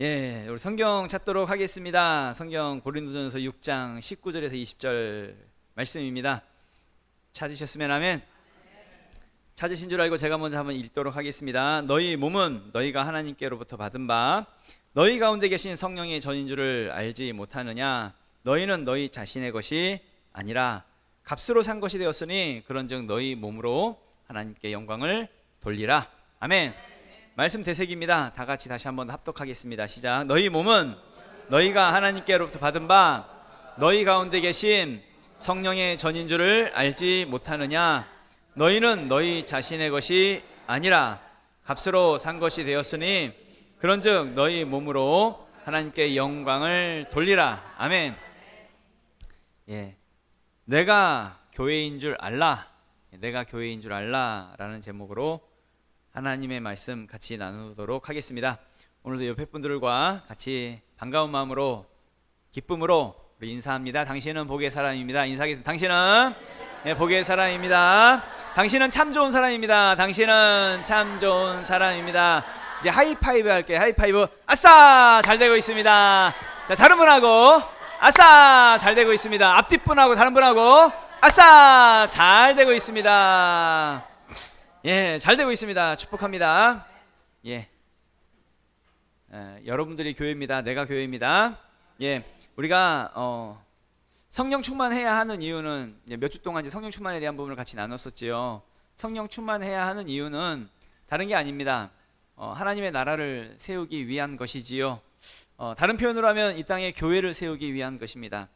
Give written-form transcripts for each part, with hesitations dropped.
예, 우리 성경 찾도록 하겠습니다. 성경 고린도전서 6장 19절에서 20절 말씀입니다. 찾으셨으면 아멘. 찾으신 줄 알고 제가 먼저 한번 읽도록 하겠습니다. 너희 몸은 너희가 하나님께로부터 받은 바 너희 가운데 계신 성령의 전인 줄을 알지 못하느냐. 너희는 너희 자신의 것이 아니라 값으로 산 것이 되었으니 그런즉 너희 몸으로 하나님께 영광을 돌리라. 아멘. 말씀 대색입니다. 다 같이 다시 한번 합독하겠습니다. 시작. 너희 몸은 너희가 하나님께로부터 받은 바 너희 가운데 계신 성령의 전인 줄을 알지 못하느냐. 너희는 너희 자신의 것이 아니라 값으로 산 것이 되었으니 그런즉 너희 몸으로 하나님께 영광을 돌리라. 아멘. 예, 내가 교회인 줄 알라. 내가 교회인 줄 알라라는 제목으로 하나님의 말씀 같이 나누도록 하겠습니다. 오늘도 옆에 분들과 같이 반가운 마음으로 기쁨으로 우리 인사합니다. 당신은 복의 사람입니다. 인사하겠습니다. 당신은 복의 사람입니다. 당신은 참 좋은 사람입니다. 당신은 참 좋은 사람입니다. 이제 하이파이브 할게요. 하이파이브. 아싸! 잘 되고 있습니다. 자, 다른 분하고 아싸! 잘 되고 있습니다. 앞뒷 분하고 다른 분하고 아싸! 잘 되고 있습니다. 예, 잘 되고 있습니다. 축복합니다. 여러분들이 교회입니다. 내가 교회입니다. 예, 우리가 성령 충만해야 하는 이유는 몇 주 동안 이제 성령 충만에 대한 부분을 같이 나눴었지요. 성령 충만해야 하는 이유는 다른 게 아닙니다. 하나님의 나라를 세우기 위한 것이지요. 다른 표현으로 하면 이 땅에 교회를 세우기 위한 것입니다.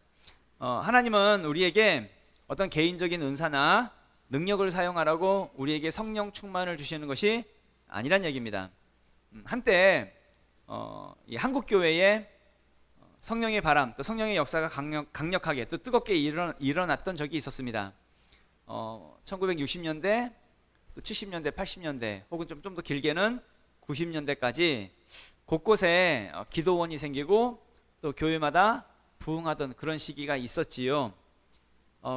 하나님은 우리에게 어떤 개인적인 은사나 능력을 사용하라고 우리에게 성령 충만을 주시는 것이 아니란 얘기입니다. 한때 이 한국 교회에 성령의 바람, 또 성령의 역사가 강력하게 또 뜨겁게 일어났던 적이 있었습니다. 1960년대, 또 70년대, 80년대, 혹은 좀 더 길게는 90년대까지 곳곳에 기도원이 생기고 또 교회마다 부흥하던 그런 시기가 있었지요.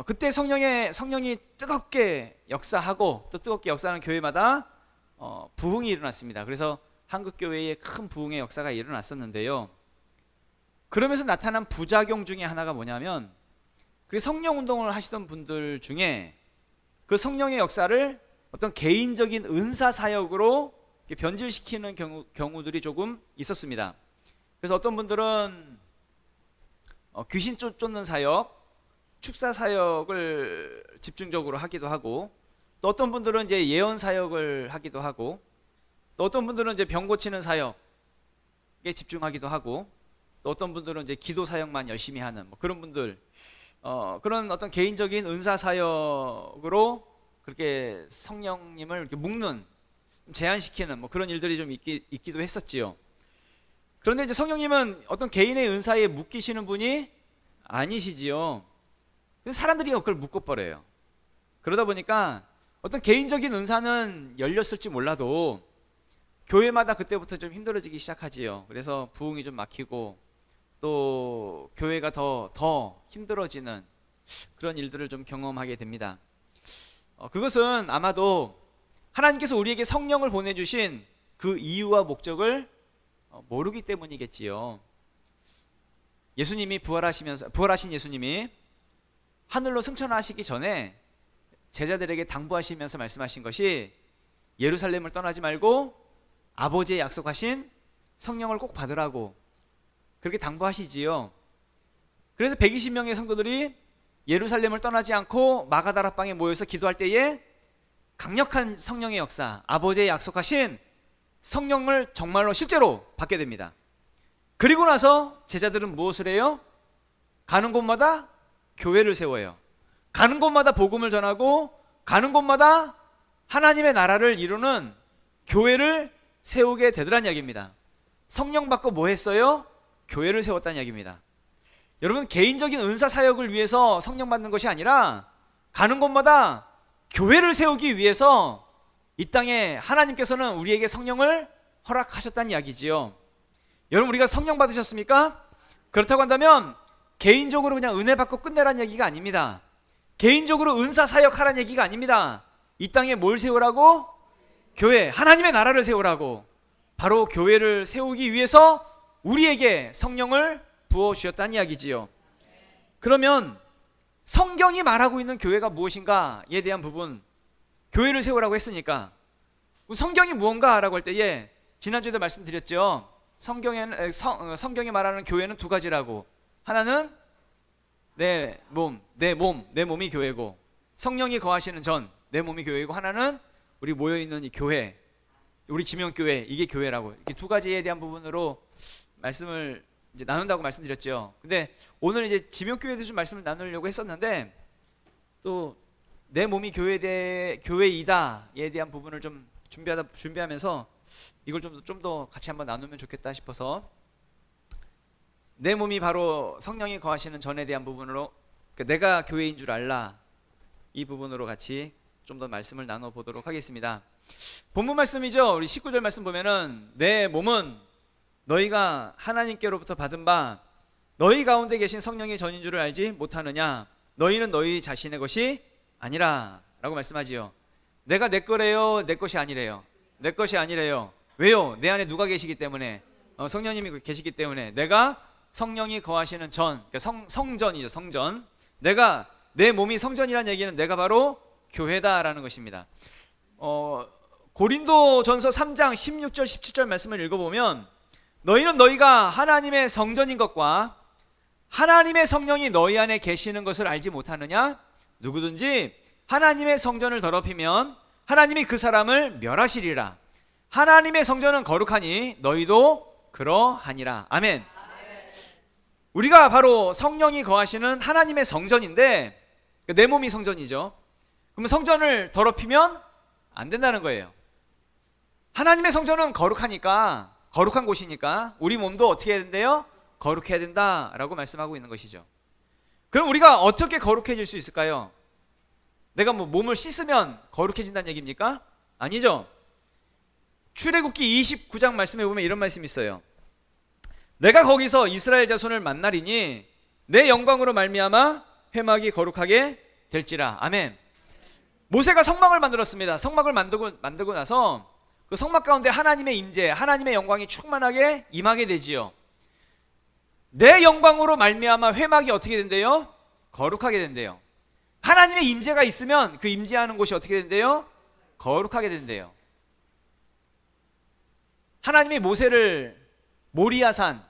그때 성령이 뜨겁게 역사하고 또 뜨겁게 역사하는 교회마다 부흥이 일어났습니다. 그래서 한국 교회에 큰 부흥의 역사가 일어났었는데요. 그러면서 나타난 부작용 중에 하나가 뭐냐면, 그 성령 운동을 하시던 분들 중에 그 성령의 역사를 어떤 개인적인 은사 사역으로 변질시키는 경우들이 조금 있었습니다. 그래서 어떤 분들은 귀신 쫓는 사역, 축사 사역을 집중적으로 하기도 하고, 또 어떤 분들은 이제 예언 사역을 하기도 하고, 또 어떤 분들은 이제 병 고치는 사역에 집중하기도 하고, 또 어떤 분들은 이제 기도 사역만 열심히 하는 그런 분들, 그런 어떤 개인적인 은사 사역으로 그렇게 성령님을 이렇게 묶는, 제한시키는 그런 일들이 좀 있기도 했었지요. 그런데 이제 성령님은 어떤 개인의 은사에 묶이시는 분이 아니시지요. 사람들이 그걸 묶어버려요. 그러다 보니까 어떤 개인적인 은사는 열렸을지 몰라도 교회마다 그때부터 좀 힘들어지기 시작하지요. 그래서 부흥이 좀 막히고 또 교회가 더 힘들어지는 그런 일들을 좀 경험하게 됩니다. 그것은 아마도 하나님께서 우리에게 성령을 보내주신 그 이유와 목적을 모르기 때문이겠지요. 예수님이 부활하신 예수님이 하늘로 승천하시기 전에 제자들에게 당부하시면서 말씀하신 것이, 예루살렘을 떠나지 말고 아버지의 약속하신 성령을 꼭 받으라고 그렇게 당부하시지요. 그래서 120명의 성도들이 예루살렘을 떠나지 않고 마가다락방에 모여서 기도할 때에 강력한 성령의 역사, 아버지의 약속하신 성령을 정말로 실제로 받게 됩니다. 그리고 나서 제자들은 무엇을 해요? 가는 곳마다 교회를 세워요. 가는 곳마다 복음을 전하고 가는 곳마다 하나님의 나라를 이루는 교회를 세우게 되더란 이야기입니다. 성령 받고 뭐 했어요? 교회를 세웠다는 이야기입니다. 여러분, 개인적인 은사 사역을 위해서 성령 받는 것이 아니라 가는 곳마다 교회를 세우기 위해서 이 땅에 하나님께서는 우리에게 성령을 허락하셨다는 이야기지요. 여러분, 우리가 성령 받으셨습니까? 그렇다고 한다면 개인적으로 그냥 은혜 받고 끝내라는 얘기가 아닙니다. 개인적으로 은사 사역하라는 얘기가 아닙니다. 이 땅에 뭘 세우라고? 교회, 하나님의 나라를 세우라고. 바로 교회를 세우기 위해서 우리에게 성령을 부어주셨다는 이야기지요. 그러면 성경이 말하고 있는 교회가 무엇인가에 대한 부분, 교회를 세우라고 했으니까 성경이 무언가라고 할 때에 지난주에도 말씀드렸죠. 성경이 말하는 교회는 두 가지라고. 하나는 내 몸이 교회고, 성령이 거하시는 전 내 몸이 교회이고, 하나는 우리 모여있는 이 교회, 우리 지명교회, 이게 교회라고. 이렇게 두 가지에 대한 부분으로 말씀을 이제 나눈다고 말씀드렸죠. 근데 오늘 이제 지명교회에 대해서 좀 말씀을 나누려고 했었는데, 또 내 몸이 교회이다에 대한 부분을 좀 준비하면서 이걸 좀 더 같이 한번 나누면 좋겠다 싶어서, 내 몸이 바로 성령이 거하시는 전에 대한 부분으로, 그러니까 내가 교회인 줄 알라, 이 부분으로 같이 좀 더 말씀을 나눠보도록 하겠습니다. 본문 말씀이죠. 우리 19절 말씀 보면은, 내 몸은 너희가 하나님께로부터 받은 바 너희 가운데 계신 성령의 전인 줄을 알지 못하느냐? 너희는 너희 자신의 것이 아니라 라고 말씀하지요. 내가 내 거래요? 내 것이 아니래요? 내 것이 아니래요. 왜요? 내 안에 누가 계시기 때문에, 성령님이 계시기 때문에. 내가 성령이 거하시는 전, 그러니까 성전이죠. 성전. 내 몸이 성전이라는 얘기는 내가 바로 교회다라는 것입니다. 고린도전서 3장 16절 17절 말씀을 읽어보면, 너희는 너희가 하나님의 성전인 것과 하나님의 성령이 너희 안에 계시는 것을 알지 못하느냐? 누구든지 하나님의 성전을 더럽히면 하나님이 그 사람을 멸하시리라. 하나님의 성전은 거룩하니 너희도 그러하니라. 아멘. 우리가 바로 성령이 거하시는 하나님의 성전인데, 내 몸이 성전이죠. 그러면 성전을 더럽히면 안 된다는 거예요. 하나님의 성전은 거룩하니까, 거룩한 곳이니까 우리 몸도 어떻게 해야 된대요? 거룩해야 된다라고 말씀하고 있는 것이죠. 그럼 우리가 어떻게 거룩해질 수 있을까요? 내가 뭐 몸을 씻으면 거룩해진다는 얘기입니까? 아니죠. 출애굽기 29장 말씀에 보면 이런 말씀이 있어요. 내가 거기서 이스라엘 자손을 만나리니 내 영광으로 말미암아 회막이 거룩하게 될지라. 아멘. 모세가 성막을 만들었습니다. 성막을 만들고 나서 그 성막 가운데 하나님의 임재, 하나님의 영광이 충만하게 임하게 되지요. 내 영광으로 말미암아 회막이 어떻게 된대요? 거룩하게 된대요. 하나님의 임재가 있으면 그 임재하는 곳이 어떻게 된대요? 거룩하게 된대요. 하나님이 모세를 모리아산,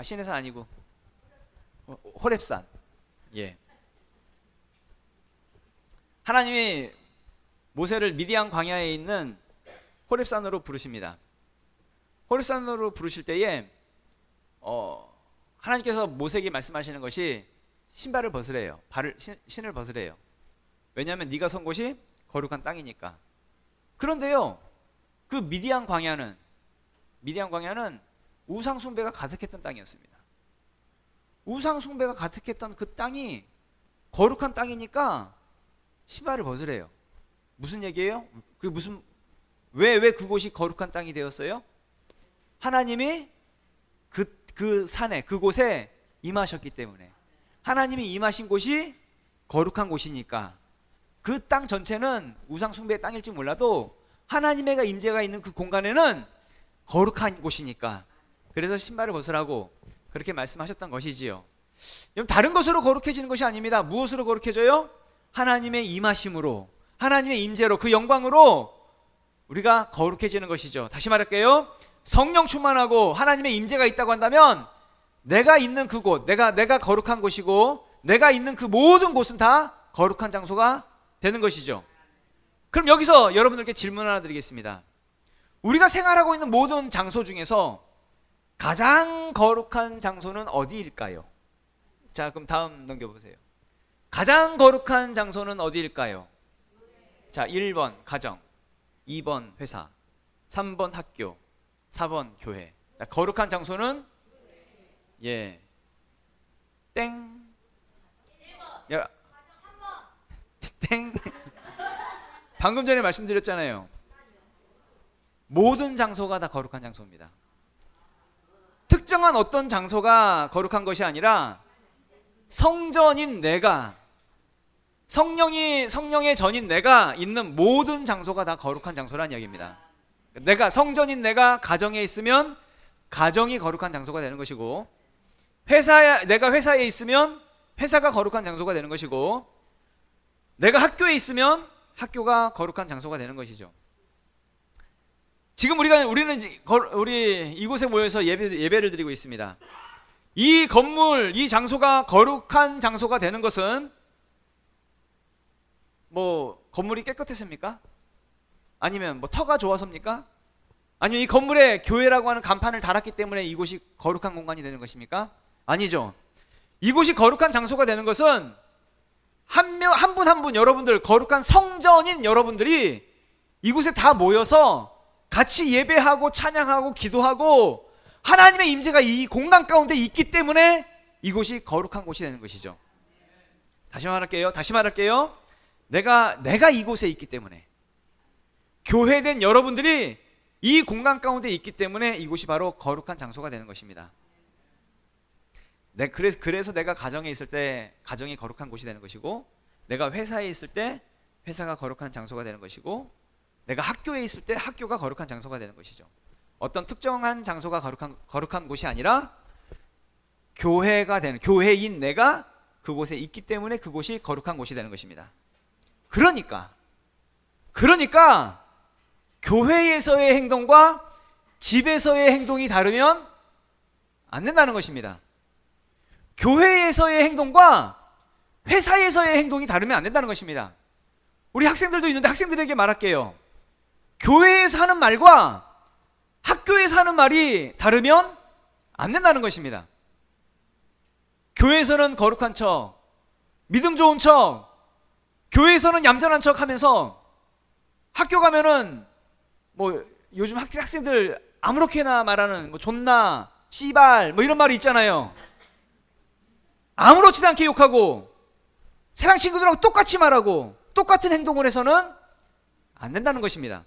시내산 아니고 호렙산. 예. 하나님이 모세를 미디안 광야에 있는 호렙산으로 부르십니다. 호렙산으로 부르실 때에 하나님께서 모세에게 말씀하시는 것이 신발을 벗으래요. 신을 벗으래요. 왜냐하면 네가 선 곳이 거룩한 땅이니까. 그런데요, 그 미디안 광야는 우상 숭배가 가득했던 땅이었습니다. 우상 숭배가 가득했던 그 땅이 거룩한 땅이니까 신발을 벗으래요. 무슨 얘기예요? 왜 그곳이 거룩한 땅이 되었어요? 하나님이 그 산에, 그곳에 임하셨기 때문에. 하나님이 임하신 곳이 거룩한 곳이니까. 그 땅 전체는 우상 숭배의 땅일지 몰라도 하나님의 임재가 있는 그 공간에는 거룩한 곳이니까. 그래서 신발을 벗으라고 그렇게 말씀하셨던 것이지요. 다른 것으로 거룩해지는 것이 아닙니다. 무엇으로 거룩해져요? 하나님의 임하심으로, 하나님의 임재로, 그 영광으로 우리가 거룩해지는 것이죠. 다시 말할게요. 성령 충만하고 하나님의 임재가 있다고 한다면 내가 있는 그곳, 내가 거룩한 곳이고 내가 있는 그 모든 곳은 다 거룩한 장소가 되는 것이죠. 그럼 여기서 여러분들께 질문 하나 드리겠습니다. 우리가 생활하고 있는 모든 장소 중에서 가장 거룩한 장소는 어디일까요? 자, 그럼 다음 넘겨보세요. 가장 거룩한 장소는 어디일까요? 자, 1번 가정, 2번 회사, 3번 학교, 4번 교회. 자, 거룩한 장소는 땡. 야, 땡. 방금 전에 말씀드렸잖아요. 모든 장소가 다 거룩한 장소입니다. 특정한 어떤 장소가 거룩한 것이 아니라 성전인 내가, 성령의 전인 내가 있는 모든 장소가 다 거룩한 장소라는 이야기입니다. 성전인 내가 가정에 있으면 가정이 거룩한 장소가 되는 것이고, 내가 회사에 있으면 회사가 거룩한 장소가 되는 것이고, 내가 학교에 있으면 학교가 거룩한 장소가 되는 것이죠. 지금 우리는 이곳에 모여서 예배를 드리고 있습니다. 이 건물, 이 장소가 거룩한 장소가 되는 것은 뭐 건물이 깨끗했습니까? 아니면 뭐 터가 좋아서입니까? 아니면 이 건물에 교회라고 하는 간판을 달았기 때문에 이곳이 거룩한 공간이 되는 것입니까? 아니죠. 이곳이 거룩한 장소가 되는 것은 한 분 한 분 여러분들, 거룩한 성전인 여러분들이 이곳에 다 모여서 같이 예배하고 찬양하고 기도하고 하나님의 임재가 이 공간 가운데 있기 때문에 이곳이 거룩한 곳이 되는 것이죠. 다시 말할게요. 내가 이곳에 있기 때문에, 교회된 여러분들이 이 공간 가운데 있기 때문에 이곳이 바로 거룩한 장소가 되는 것입니다. 그래서 내가 가정에 있을 때 가정이 거룩한 곳이 되는 것이고, 내가 회사에 있을 때 회사가 거룩한 장소가 되는 것이고, 내가 학교에 있을 때 학교가 거룩한 장소가 되는 것이죠. 어떤 특정한 장소가 거룩한 곳이 아니라 교회인 내가 그곳에 있기 때문에 그곳이 거룩한 곳이 되는 것입니다. 그러니까 교회에서의 행동과 집에서의 행동이 다르면 안 된다는 것입니다. 교회에서의 행동과 회사에서의 행동이 다르면 안 된다는 것입니다. 우리 학생들도 있는데 학생들에게 말할게요. 교회에서 하는 말과 학교에서 하는 말이 다르면 안 된다는 것입니다. 교회에서는 거룩한 척, 믿음 좋은 척, 교회에서는 얌전한 척 하면서 학교 가면은 뭐 요즘 학생들 아무렇게나 말하는 뭐 존나, 씨발 뭐 이런 말이 있잖아요. 아무렇지도 않게 욕하고 세상 친구들하고 똑같이 말하고 똑같은 행동을 해서는 안 된다는 것입니다.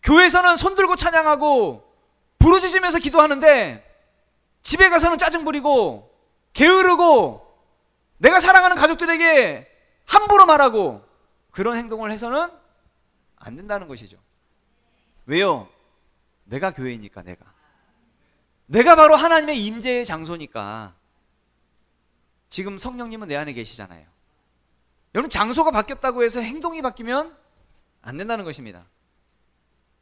교회에서는 손들고 찬양하고 부르짖으면서 기도하는데 집에 가서는 짜증 부리고 게으르고 내가 사랑하는 가족들에게 함부로 말하고 그런 행동을 해서는 안 된다는 것이죠. 왜요? 내가 교회니까. 내가 바로 하나님의 임재의 장소니까. 지금 성령님은 내 안에 계시잖아요. 여러분, 장소가 바뀌었다고 해서 행동이 바뀌면 안 된다는 것입니다.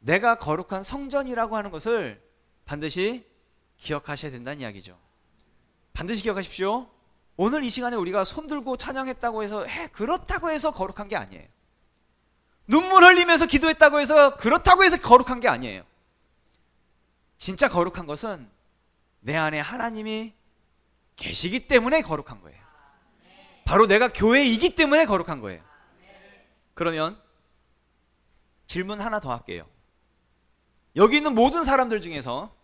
내가 거룩한 성전이라고 하는 것을 반드시 기억하셔야 된다는 이야기죠. 반드시 기억하십시오. 오늘 이 시간에 우리가 손들고 찬양했다고 해서 그렇다고 해서 거룩한 게 아니에요. 눈물 흘리면서 기도했다고 해서 그렇다고 해서 거룩한 게 아니에요. 진짜 거룩한 것은 내 안에 하나님이 계시기 때문에 거룩한 거예요. 바로 내가 교회이기 때문에 거룩한 거예요. 그러면 질문 하나 더 할게요. 여기 있는 모든 사람들 중에서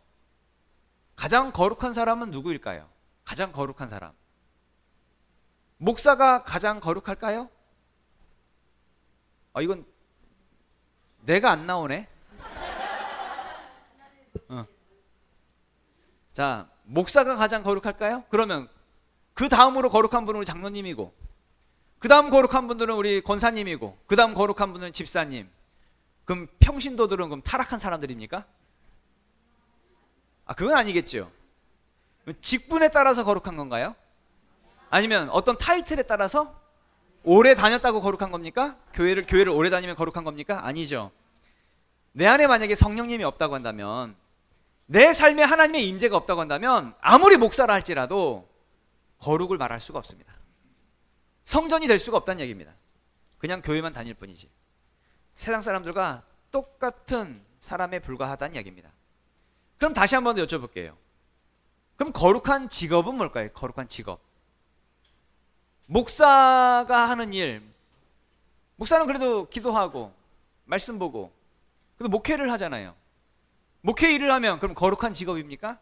가장 거룩한 사람은 누구일까요? 가장 거룩한 사람. 목사가 가장 거룩할까요? 이건 내가 안 나오네. 자, 목사가 가장 거룩할까요? 그러면 그 다음으로 거룩한 분은 우리 장로님이고, 그 다음 거룩한 분들은 우리 권사님이고, 그 다음 거룩한 분은 집사님. 그럼 평신도들은 그럼 타락한 사람들입니까? 그건 아니겠죠. 직분에 따라서 거룩한 건가요? 아니면 어떤 타이틀에 따라서 오래 다녔다고 거룩한 겁니까? 교회를 오래 다니면 거룩한 겁니까? 아니죠. 내 안에 만약에 성령님이 없다고 한다면, 내 삶에 하나님의 임재가 없다고 한다면 아무리 목사라 할지라도 거룩을 말할 수가 없습니다. 성전이 될 수가 없다는 얘기입니다. 그냥 교회만 다닐 뿐이지. 세상 사람들과 똑같은 사람에 불과하다는 이야기입니다. 그럼 다시 한 번 더 여쭤볼게요. 그럼 거룩한 직업은 뭘까요? 거룩한 직업. 목사가 하는 일, 목사는 그래도 기도하고 말씀 보고 그래도 목회를 하잖아요. 목회 일을 하면 그럼 거룩한 직업입니까?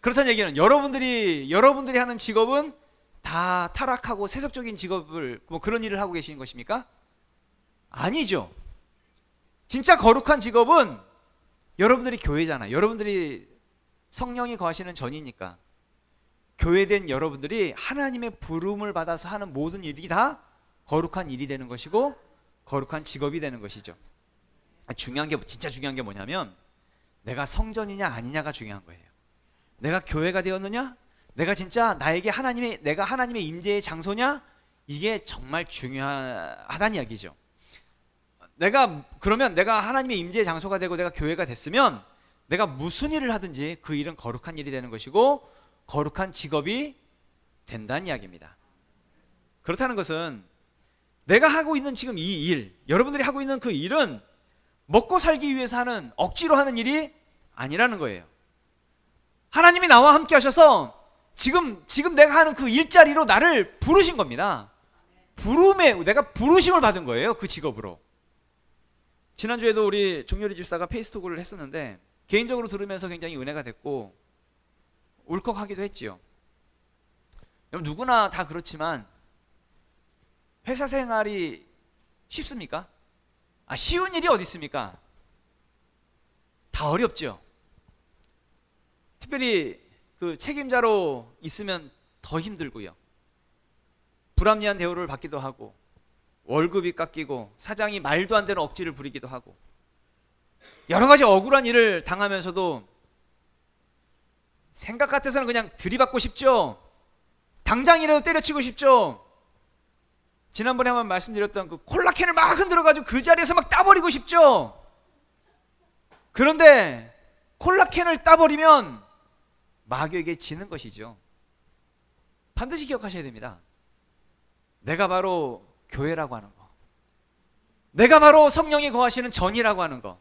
그렇다는 얘기는 여러분들이 하는 직업은 다 타락하고 세속적인 직업을 뭐 그런 일을 하고 계시는 것입니까? 아니죠. 진짜 거룩한 직업은 여러분들이 교회잖아요. 여러분들이 성령이 거하시는 전이니까 교회된 여러분들이 하나님의 부름을 받아서 하는 모든 일이 다 거룩한 일이 되는 것이고 거룩한 직업이 되는 것이죠. 진짜 중요한 게 뭐냐면 내가 성전이냐 아니냐가 중요한 거예요. 내가 교회가 되었느냐? 내가 진짜 내가 하나님의 임재의 장소냐? 이게 정말 중요하다는 이야기죠. 그러면 내가 하나님의 임재의 장소가 되고 내가 교회가 됐으면 내가 무슨 일을 하든지 그 일은 거룩한 일이 되는 것이고 거룩한 직업이 된다는 이야기입니다. 그렇다는 것은 내가 하고 있는 지금 이 일, 여러분들이 하고 있는 그 일은 먹고 살기 위해서 하는, 억지로 하는 일이 아니라는 거예요. 하나님이 나와 함께 하셔서 지금 내가 하는 그 일자리로 나를 부르신 겁니다. 내가 부르심을 받은 거예요. 그 직업으로. 지난주에도 우리 종렬이 집사가 페이스톡을 했었는데 개인적으로 들으면서 굉장히 은혜가 됐고 울컥하기도 했지요. 여러분 누구나 다 그렇지만 회사 생활이 쉽습니까? 쉬운 일이 어디 있습니까? 다 어렵죠. 특별히 그 책임자로 있으면 더 힘들고요. 불합리한 대우를 받기도 하고 월급이 깎이고 사장이 말도 안 되는 억지를 부리기도 하고 여러 가지 억울한 일을 당하면서도 생각 같아서는 그냥 들이받고 싶죠. 당장이라도 때려치고 싶죠. 지난번에 한번 말씀드렸던 그 콜라캔을 막 흔들어가지고 그 자리에서 막 따버리고 싶죠. 그런데 콜라캔을 따버리면 마귀에게 지는 것이죠. 반드시 기억하셔야 됩니다. 내가 바로 교회라고 하는 거, 내가 바로 성령이 거하시는 전이라고 하는 거,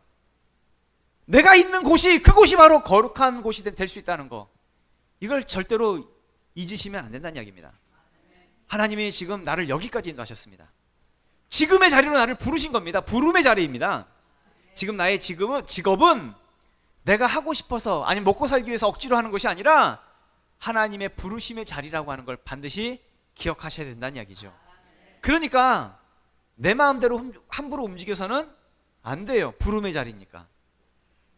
내가 있는 곳이, 그곳이 바로 거룩한 곳이 될 수 있다는 거, 이걸 절대로 잊으시면 안 된다는 이야기입니다. 하나님이 지금 나를 여기까지 인도하셨습니다. 지금의 자리로 나를 부르신 겁니다. 부름의 자리입니다. 지금 나의 직업은 내가 하고 싶어서 아니면 먹고 살기 위해서 억지로 하는 것이 아니라 하나님의 부르심의 자리라고 하는 걸 반드시 기억하셔야 된다는 이야기죠. 그러니까 내 마음대로 함부로 움직여서는 안 돼요. 부름의 자리니까.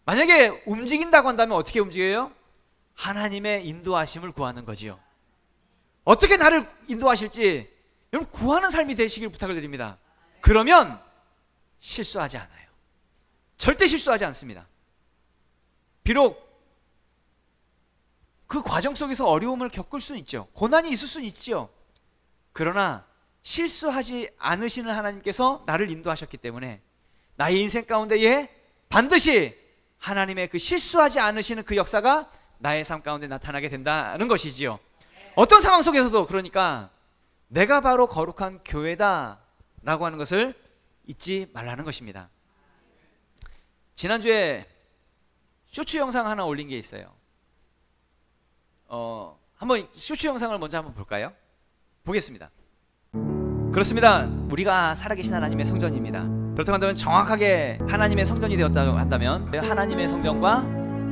만약에 움직인다고 한다면 어떻게 움직여요? 하나님의 인도하심을 구하는 거지요. 어떻게 나를 인도하실지 여러분 구하는 삶이 되시길 부탁을 드립니다. 그러면 실수하지 않아요. 절대 실수하지 않습니다. 비록 그 과정 속에서 어려움을 겪을 수는 있죠. 고난이 있을 수는 있죠. 그러나 실수하지 않으시는 하나님께서 나를 인도하셨기 때문에 나의 인생 가운데에 반드시 하나님의 그 실수하지 않으시는 그 역사가 나의 삶 가운데 나타나게 된다는 것이지요. 어떤 상황 속에서도 그러니까 내가 바로 거룩한 교회다 라고 하는 것을 잊지 말라는 것입니다. 지난주에 쇼츠 영상 하나 올린 게 있어요. 한번 쇼츠 영상을 먼저 한번 볼까요? 보겠습니다. 그렇습니다. 우리가 살아계신 하나님의 성전입니다. 그렇다고 한다면 정확하게 하나님의 성전이 되었다고 한다면 하나님의 성전과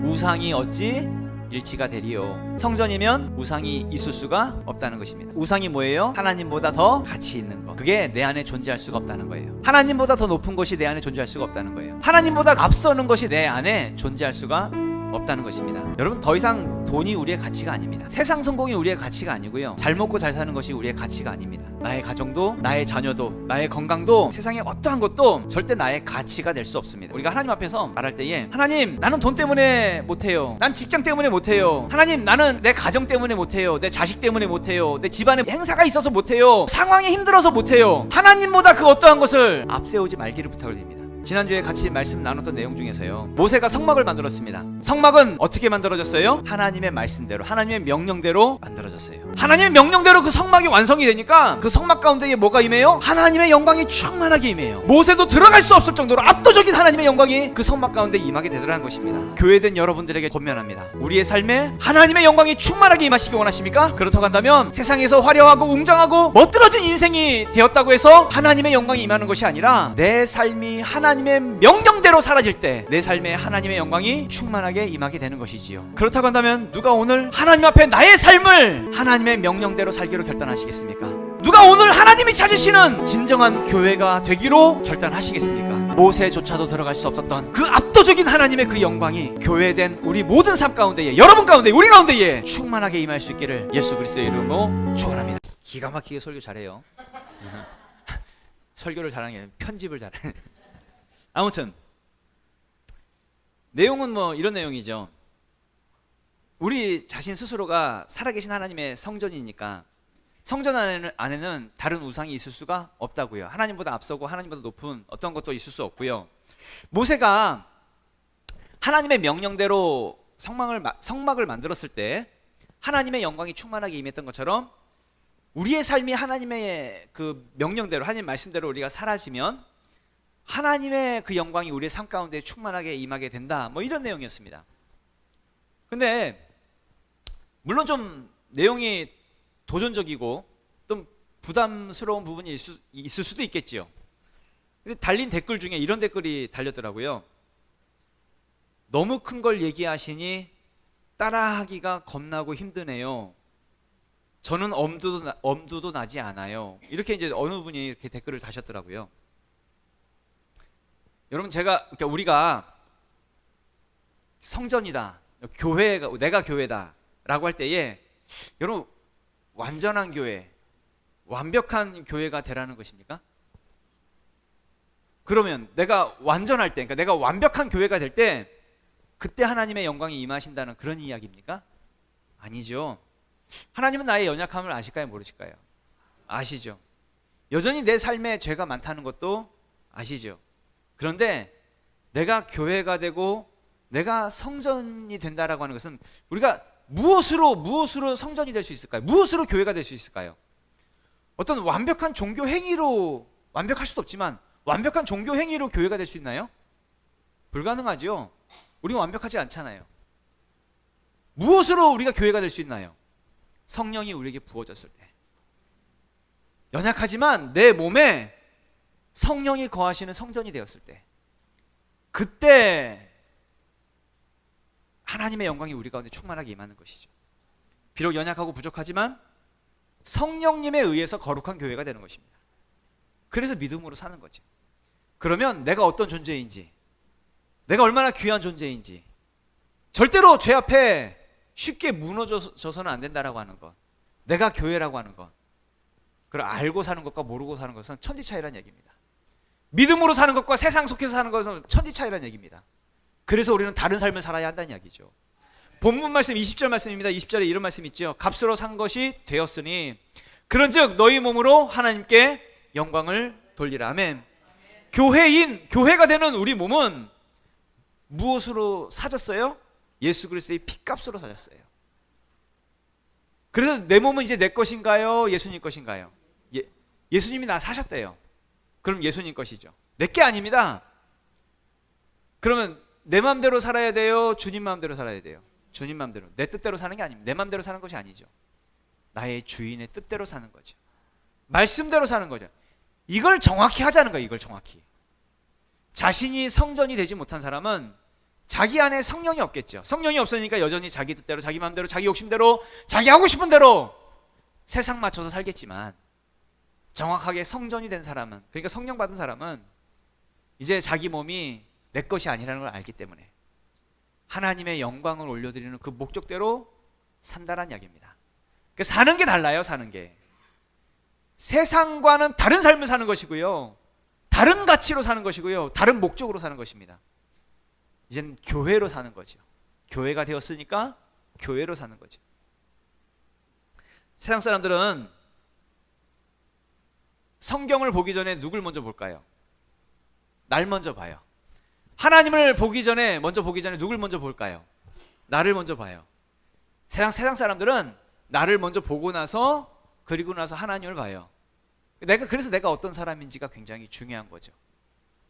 우상이 어찌 일치가 되리요. 성전이면 우상이 있을 수가 없다는 것입니다. 우상이 뭐예요? 하나님보다 더 가치 있는 것, 그게 내 안에 존재할 수가 없다는 거예요. 하나님보다 더 높은 것이 내 안에 존재할 수가 없다는 거예요. 하나님보다 앞서는 것이 내 안에 존재할 수가 없다는 것입니다. 여러분 더 이상 돈이 우리의 가치가 아닙니다. 세상 성공이 우리의 가치가 아니고요, 잘 먹고 잘 사는 것이 우리의 가치가 아닙니다. 나의 가정도, 나의 자녀도, 나의 건강도, 세상의 어떠한 것도 절대 나의 가치가 될 수 없습니다. 우리가 하나님 앞에서 말할 때에 하나님 나는 돈 때문에 못해요, 난 직장 때문에 못해요, 하나님 나는 내 가정 때문에 못해요, 내 자식 때문에 못해요, 내 집안에 행사가 있어서 못해요, 상황이 힘들어서 못해요, 하나님보다 그 어떠한 것을 앞세우지 말기를 부탁을 드립니다. 지난주에 같이 말씀 나눴던 내용 중에서요, 모세가 성막을 만들었습니다. 성막은 어떻게 만들어졌어요? 하나님의 말씀대로, 하나님의 명령대로 만들어졌어요. 하나님의 명령대로 그 성막이 완성이 되니까 그 성막 가운데에 뭐가 임해요? 하나님의 영광이 충만하게 임해요. 모세도 들어갈 수 없을 정도로 압도적인 하나님의 영광이 그 성막 가운데 임하게 되더라는 것입니다. 교회된 여러분들에게 권면합니다. 우리의 삶에 하나님의 영광이 충만하게 임하시기 원하십니까? 그렇다고 한다면 세상에서 화려하고 웅장하고 멋들어진 인생이 되었다고 해서 하나님의 영광이 임하는 것이 아니라 내 삶이 하나님의 명령대로 사라질 때 내 삶에 하나님의 영광이 충만하게 임하게 되는 것이지요. 그렇다고 한다면 누가 오늘 하나님 앞에 나의 삶을 하나님의 명령대로 살기로 결단하시겠습니까? 누가 오늘 하나님이 찾으시는 진정한 교회가 되기로 결단하시겠습니까? 모세조차도 들어갈 수 없었던 그 압도적인 하나님의 그 영광이 교회된 우리 모든 삶 가운데에, 여러분 가운데, 우리 가운데에 충만하게 임할 수 있기를 예수 그리스도의 이름으로 축원합니다. 기가 막히게 설교 잘해요. 설교를 잘하는 게 편집을 잘해. 아무튼 내용은 뭐 이런 내용이죠. 우리 자신 스스로가 살아계신 하나님의 성전이니까 성전 안에는 다른 우상이 있을 수가 없다고요. 하나님보다 앞서고 하나님보다 높은 어떤 것도 있을 수 없고요. 모세가 하나님의 명령대로 성막을 만들었을 때 하나님의 영광이 충만하게 임했던 것처럼 우리의 삶이 하나님의 그 명령대로, 하나님 말씀대로 우리가 사라지면 하나님의 그 영광이 우리의 삶 가운데 충만하게 임하게 된다, 뭐 이런 내용이었습니다. 근데 물론 좀 내용이 도전적이고 좀 부담스러운 부분이 있을 수도 있겠지요. 근데 달린 댓글 중에 이런 댓글이 달렸더라고요. 너무 큰 걸 얘기하시니 따라하기가 겁나고 힘드네요. 저는 엄두도 나지 않아요. 이렇게 이제 어느 분이 이렇게 댓글을 다셨더라고요. 여러분, 그러니까 우리가 성전이다, 교회가, 내가 교회다라고 할 때에 여러분, 완전한 교회, 완벽한 교회가 되라는 것입니까? 그러면 내가 완전할 때, 그러니까 내가 완벽한 교회가 될 때 그때 하나님의 영광이 임하신다는 그런 이야기입니까? 아니죠. 하나님은 나의 연약함을 아실까요, 모르실까요? 아시죠. 여전히 내 삶에 죄가 많다는 것도 아시죠. 그런데 내가 교회가 되고 내가 성전이 된다라고 하는 것은 우리가 무엇으로 성전이 될 수 있을까요? 무엇으로 교회가 될 수 있을까요? 어떤 완벽한 종교 행위로, 완벽할 수도 없지만 완벽한 종교 행위로 교회가 될 수 있나요? 불가능하죠. 우리는 완벽하지 않잖아요. 무엇으로 우리가 교회가 될 수 있나요? 성령이 우리에게 부어졌을 때, 연약하지만 내 몸에 성령이 거하시는 성전이 되었을 때, 그때 하나님의 영광이 우리 가운데 충만하게 임하는 것이죠. 비록 연약하고 부족하지만 성령님에 의해서 거룩한 교회가 되는 것입니다. 그래서 믿음으로 사는 거죠. 그러면 내가 어떤 존재인지, 내가 얼마나 귀한 존재인지, 절대로 죄 앞에 쉽게 무너져서는 안 된다라고 하는 것, 내가 교회라고 하는 것, 그걸 알고 사는 것과 모르고 사는 것은 천지 차이라는 얘기입니다. 믿음으로 사는 것과 세상 속에서 사는 것은 천지 차이라는 얘기입니다. 그래서 우리는 다른 삶을 살아야 한다는 이야기죠. 본문 말씀 20절 말씀입니다. 20절에 이런 말씀 있죠. 값으로 산 것이 되었으니 그런즉 너희 몸으로 하나님께 영광을 돌리라. 아멘. 교회가 되는 우리 몸은 무엇으로 사졌어요? 예수 그리스도의 피값으로 사졌어요. 그래서 내 몸은 이제 내 것인가요? 예수님 것인가요? 예수님이 나 사셨대요. 그럼 예수님 것이죠. 내 게 아닙니다. 그러면 내 마음대로 살아야 돼요? 주님 마음대로 살아야 돼요? 주님 마음대로. 내 뜻대로 사는 게 아닙니다. 내 마음대로 사는 것이 아니죠. 나의 주인의 뜻대로 사는 거죠. 말씀대로 사는 거죠. 이걸 정확히 하자는 거예요. 이걸 정확히. 자신이 성전이 되지 못한 사람은 자기 안에 성령이 없겠죠. 성령이 없으니까 여전히 자기 뜻대로, 자기 마음대로, 자기 욕심대로, 자기 하고 싶은 대로 세상 맞춰서 살겠지만, 정확하게 성전이 된 사람은, 그러니까 성령 받은 사람은 이제 자기 몸이 내 것이 아니라는 걸 알기 때문에 하나님의 영광을 올려드리는 그 목적대로 산다는 이야기입니다. 그러니까 사는 게 달라요. 사는 게 세상과는 다른 삶을 사는 것이고요, 다른 가치로 사는 것이고요, 다른 목적으로 사는 것입니다. 이제는 교회로 사는 거죠. 교회가 되었으니까 교회로 사는 거죠. 세상 사람들은 성경을 보기 전에 누굴 먼저 볼까요? 날 먼저 봐요. 하나님을 먼저 보기 전에 누굴 먼저 볼까요? 나를 먼저 봐요. 세상 사람들은 나를 먼저 보고 나서, 그리고 나서 하나님을 봐요. 그래서 내가 어떤 사람인지가 굉장히 중요한 거죠.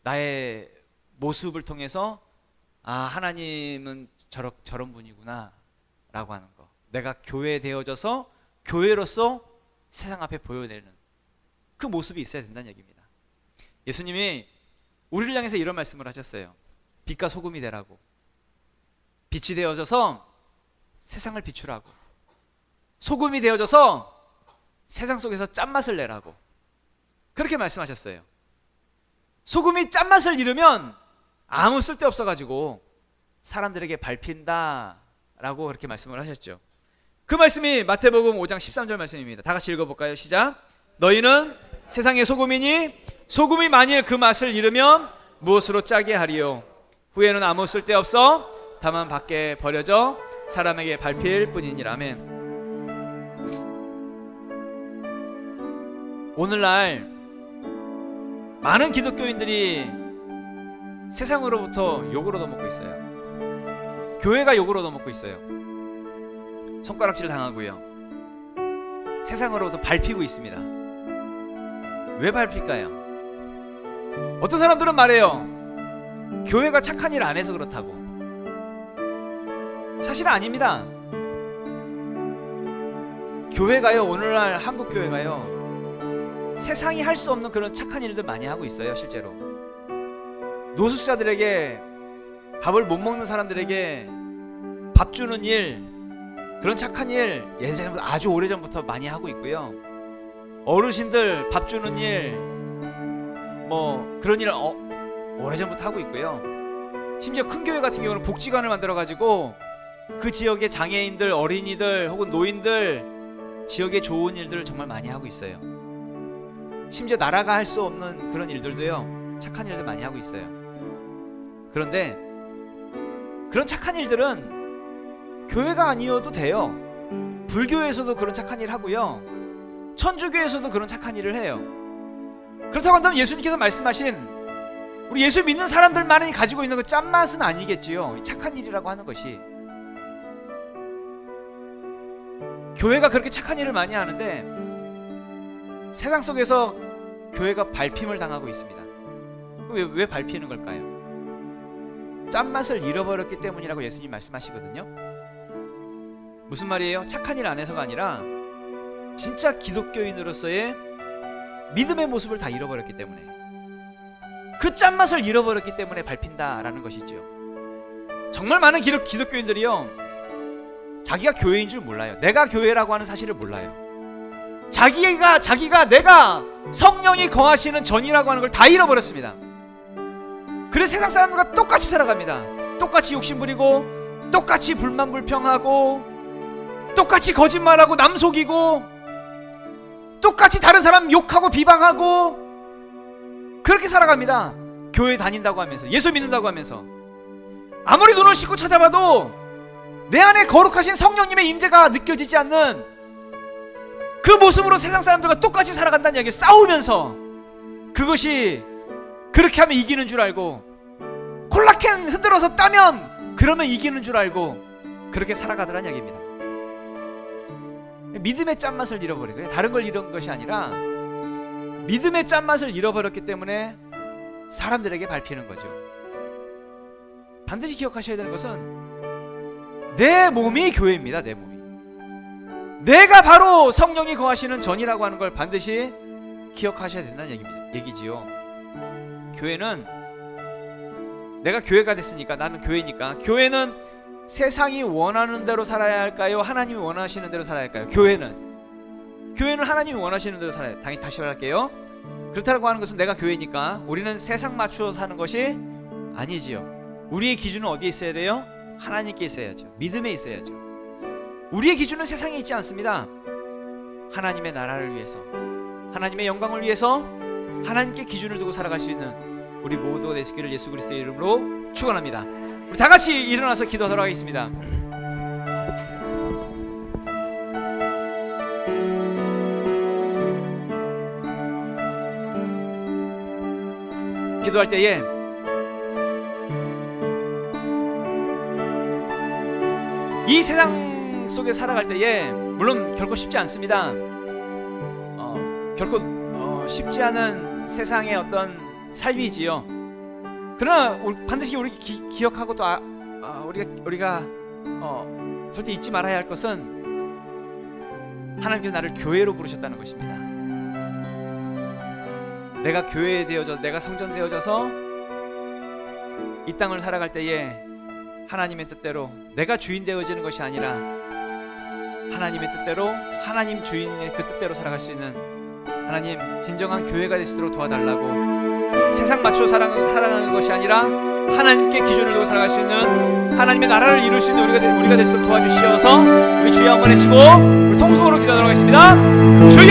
나의 모습을 통해서 하나님은 저런 분이구나 라고 하는 거, 내가 교회 되어져서 교회로서 세상 앞에 보여내는 그 모습이 있어야 된다는 얘기입니다. 예수님이 우리를 향해서 이런 말씀을 하셨어요. 빛과 소금이 되라고. 빛이 되어져서 세상을 비추라고. 소금이 되어져서 세상 속에서 짠맛을 내라고. 그렇게 말씀하셨어요. 소금이 짠맛을 잃으면 아무 쓸데없어 가지고 사람들에게 밟힌다 라고 그렇게 말씀을 하셨죠. 그 말씀이 마태복음 5장 13절 말씀입니다. 다 같이 읽어볼까요? 시작. 너희는 세상의 소금이니 소금이 만일 그 맛을 잃으면 무엇으로 짜게 하리요? 후에는 아무 쓸데없어 다만 밖에 버려져 사람에게 밟힐 뿐이니라. 아멘. 오늘날 많은 기독교인들이 세상으로부터 욕을 얻어먹고 있어요. 교회가 욕을 얻어먹고 있어요. 손가락질 당하고요. 세상으로부터 밟히고 있습니다. 왜 밟힐까요? 어떤 사람들은 말해요. 교회가 착한 일 안 해서 그렇다고. 사실은 아닙니다. 교회가요, 오늘날 한국 교회가요, 세상이 할 수 없는 그런 착한 일들 많이 하고 있어요. 실제로 노숙자들에게, 밥을 못 먹는 사람들에게 밥 주는 일, 그런 착한 일 예전부터, 아주 오래전부터 많이 하고 있고요. 어르신들 밥 주는 일, 뭐 그런 일을 오래전부터 하고 있고요. 심지어 큰 교회 같은 경우는 복지관을 만들어 가지고 그 지역의 장애인들, 어린이들 혹은 노인들 지역에 좋은 일들을 정말 많이 하고 있어요. 심지어 나라가 할 수 없는 그런 일들도요, 착한 일들 많이 하고 있어요. 그런데 그런 착한 일들은 교회가 아니어도 돼요. 불교에서도 그런 착한 일 하고요, 천주교에서도 그런 착한 일을 해요. 그렇다고 한다면 예수님께서 말씀하신 우리 예수 믿는 사람들만이 가지고 있는 그 짠맛은 아니겠지요. 착한 일이라고 하는 것이. 교회가 그렇게 착한 일을 많이 하는데 세상 속에서 교회가 밟힘을 당하고 있습니다. 왜 밟히는 걸까요? 짠맛을 잃어버렸기 때문이라고 예수님 말씀하시거든요. 무슨 말이에요? 착한 일 안 해서가 아니라 진짜 기독교인으로서의 믿음의 모습을 다 잃어버렸기 때문에, 그 짠맛을 잃어버렸기 때문에 밟힌다라는 것이죠. 정말 많은 기독교인들이요, 자기가 교회인 줄 몰라요. 내가 교회라고 하는 사실을 몰라요. 자기가 내가 성령이 거하시는 전이라고 하는 걸 다 잃어버렸습니다. 그래서 세상 사람들과 똑같이 살아갑니다. 똑같이 욕심부리고, 똑같이 불만불평하고, 똑같이 거짓말하고 남 속이고, 똑같이 다른 사람 욕하고 비방하고, 그렇게 살아갑니다. 교회 다닌다고 하면서, 예수 믿는다고 하면서. 아무리 눈을 씻고 찾아봐도 내 안에 거룩하신 성령님의 임재가 느껴지지 않는 그 모습으로 세상 사람들과 똑같이 살아간다는 이야기예요. 싸우면서. 그것이 그렇게 하면 이기는 줄 알고, 콜라캔 흔들어서 따면 그러면 이기는 줄 알고 그렇게 살아가더란 이야기입니다. 믿음의 짠맛을 잃어버린 거예요. 다른 걸 잃은 것이 아니라 믿음의 짠맛을 잃어버렸기 때문에 사람들에게 밟히는 거죠. 반드시 기억하셔야 되는 것은 내 몸이 교회입니다. 내 몸이. 내가 바로 성령이 거하시는 전이라고 하는 걸 반드시 기억하셔야 된다는 얘기지요. 교회는, 내가 교회가 됐으니까, 나는 교회니까, 교회는 세상이 원하는 대로 살아야 할까요? 하나님이 원하시는 대로 살아야 할까요? 교회는 하나님이 원하시는 대로 살아야, 다시 말할게요. 그렇다고 하는 것은 내가 교회니까 우리는 세상 맞추어 사는 것이 아니지요. 우리의 기준은 어디에 있어야 돼요? 하나님께 있어야죠. 믿음에 있어야죠. 우리의 기준은 세상에 있지 않습니다. 하나님의 나라를 위해서, 하나님의 영광을 위해서 하나님께 기준을 두고 살아갈 수 있는 우리 모두가 되시기를 예수 그리스도의 이름으로 축원합니다. 우리 다 같이 일어나서 기도하도록 하겠습니다. 기도할 때에 이 세상 속에 살아갈 때에 물론 결코 쉽지 않습니다. 결코 쉽지 않은 세상의 어떤 삶이지요. 그러나 반드시 우리 기억하고 또 우리가 절대 잊지 말아야 할 것은 하나님께서 나를 교회로 부르셨다는 것입니다. 내가 교회에 되어져, 내가 성전 되어져서 이 땅을 살아갈 때에 하나님의 뜻대로 내가 주인 되어지는 것이 아니라 하나님의 뜻대로, 하나님 주인의 그 뜻대로 살아갈 수 있는, 하나님 진정한 교회가 될 수 있도록 도와달라고, 세상 맞춰 살아가는 것이 아니라 하나님께 기준을 두고 살아갈 수 있는, 하나님의 나라를 이룰 수 있는 우리가 될 수 있도록 도와주시어서 우리 주여 한번 외치고 우리 통성으로 기도하도록 하겠습니다. 주여